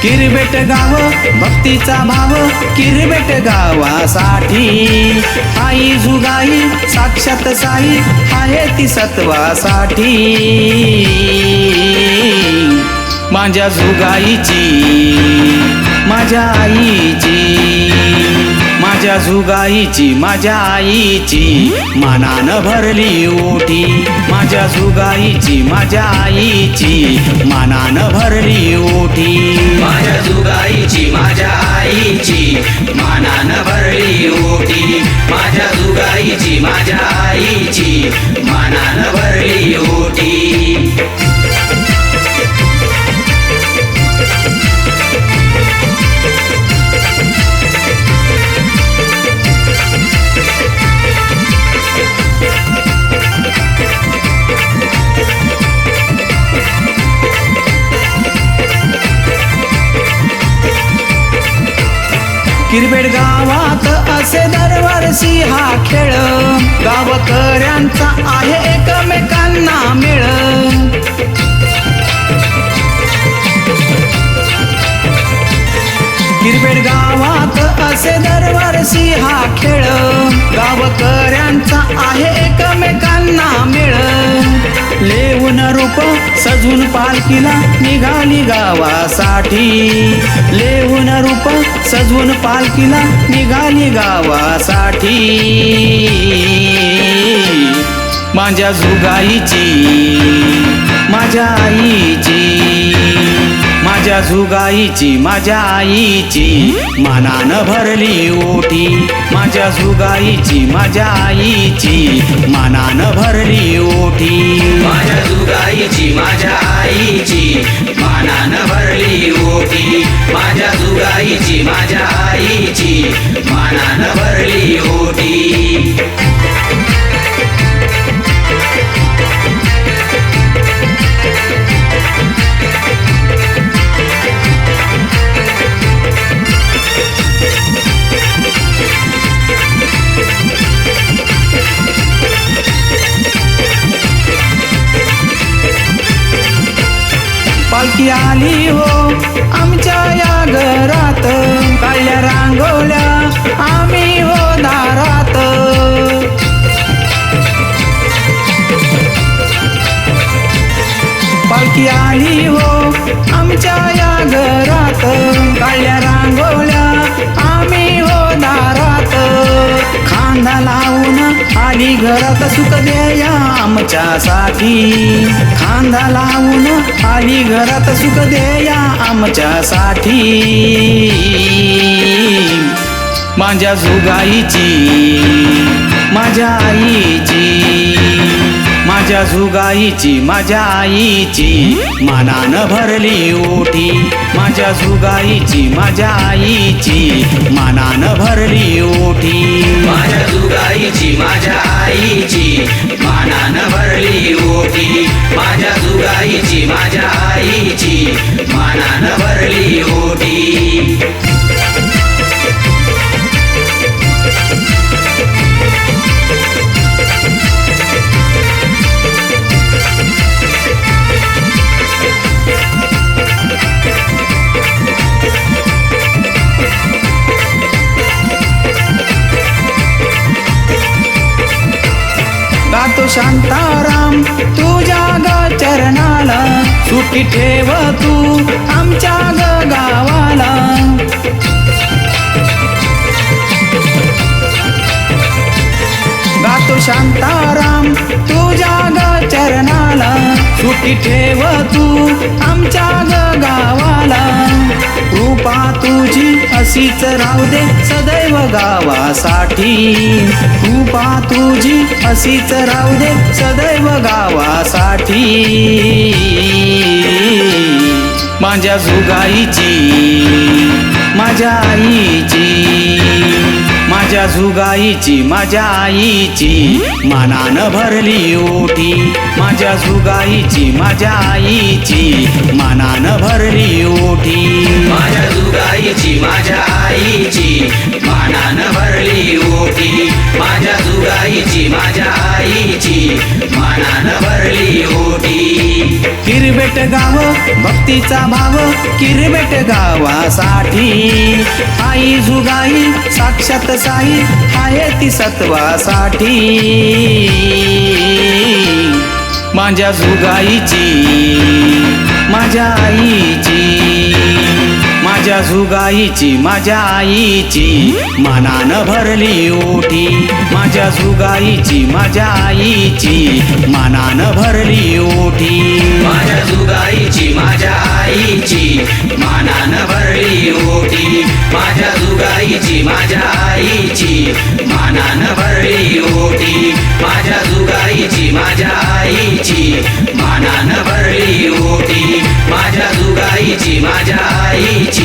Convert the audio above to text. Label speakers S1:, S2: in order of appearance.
S1: किरबेट गाव भक्तीचा भाव किरबेट गावासाठी आई जुगाई साक्षात साई आहे ती सत्वासाठी माझ्या जुगाईची माझ्या आईची माझ्या जुगाईची माझ्या आईची मानानं भरली ओठी माझ्या जुगाईची माझ्या आईची मानानं भरली ओठी
S2: माझ्या जुगाईची माझ्या आईची मानानं भरली ओठी माझ्या जुगाईची माझ्या आईची मानानं भरली ओठी
S1: किरबेट गावात असे दरवर्षी हा खेळ गावकऱ्यांचा आहे एकमेकांना मेळ किरबेट गावात असे दरवर्षी हा खेळ गावकऱ्यांचा आहे एकमेकांना मेळ लेऊन रूप सजून पालखीला निघाली गावासाठी लेऊन रूप सजवून पालखीला निघाली गावासाठी माझ्या जुगाईची माझ्या आईची माझ्या जुगाईची माझ्या आईची मानानं भरली ओठी माझ्या जुगाईची माझ्या आईची मानानं भरली ओठी
S2: माझ्या जुगाईची माझ्या आईची मानानं भरली ओठी माझ्या जुगाईची माझ्या आईची मानानं भरली ओठी
S1: पालखी आली हो आमच्या या घरात काळ्या रांगोळ्या आम्ही हो दारात पालखी आली हो आमच्या या घरात काळ्या रांगोळ्या आम्ही हो दारात खांदा लावून आली घरात सुख द्या आमच्यासाठी खांदा लावून आली घरात सुख द्या आमच्यासाठी माझ्या जुगाईची माझ्या आईची माझ्या जुगाईची माझ्या आईची मानानं भरली ओठी माझ्या जुगाईची माझ्या आईची मानानं भरली ओठी
S2: माझ्या जुगाईची माझ्या आईची मानानं भरली ओठी माझ्या जुगाईची माझ्या आईची मानानं भरली ओठी
S1: गातो शांताराम तुझ्या ग चरणाला सुखी ठेव तू आमच्या ग गावाला गातो शांताराम तुझ्या ग चरणाला सुखी ठेव तू आमच्या ग गावाला कृपा तुझी अशीच राहू दे सदैव गावासाठी कृपा तुझी अशीच राहू दे सदैव गावासाठी माझ्या जुगाईची माझ्या आईची माझ्या जुगाईची माझ्या आईची मानानं भरली ओठी माझ्या जुगाईची माझ्या आईची मानानं भरली ओठी
S2: माझ्या जुगाईची माझ्या आईची मानानं भरली ओठी माझ्या जुगाई जुगाईची माझ्या आईची मानानं भरली ओटी
S1: किरबेट गाव भक्तीचा भाव किरबेट गावासाठी आई जुगाई साक्षात साई आहे ती सत्वासाठी माझ्या जुगाईची माझ्या आईची माझ्या जुगाईची माझ्या आईची मानानं भरली ओटी माझ्या जुगाईची माझ्या आईची मानानं भरली ओटी
S2: माझ्या जुगाईची माझ्या आईची मानानं भरली ओटी माझ्या जुगाईची माझ्या आईची मानानं भरली ओटी माझ्या जुगाईची माझ्या आईची मानानं भरली ओटी माझ्या जुगाईची माझ्या आईची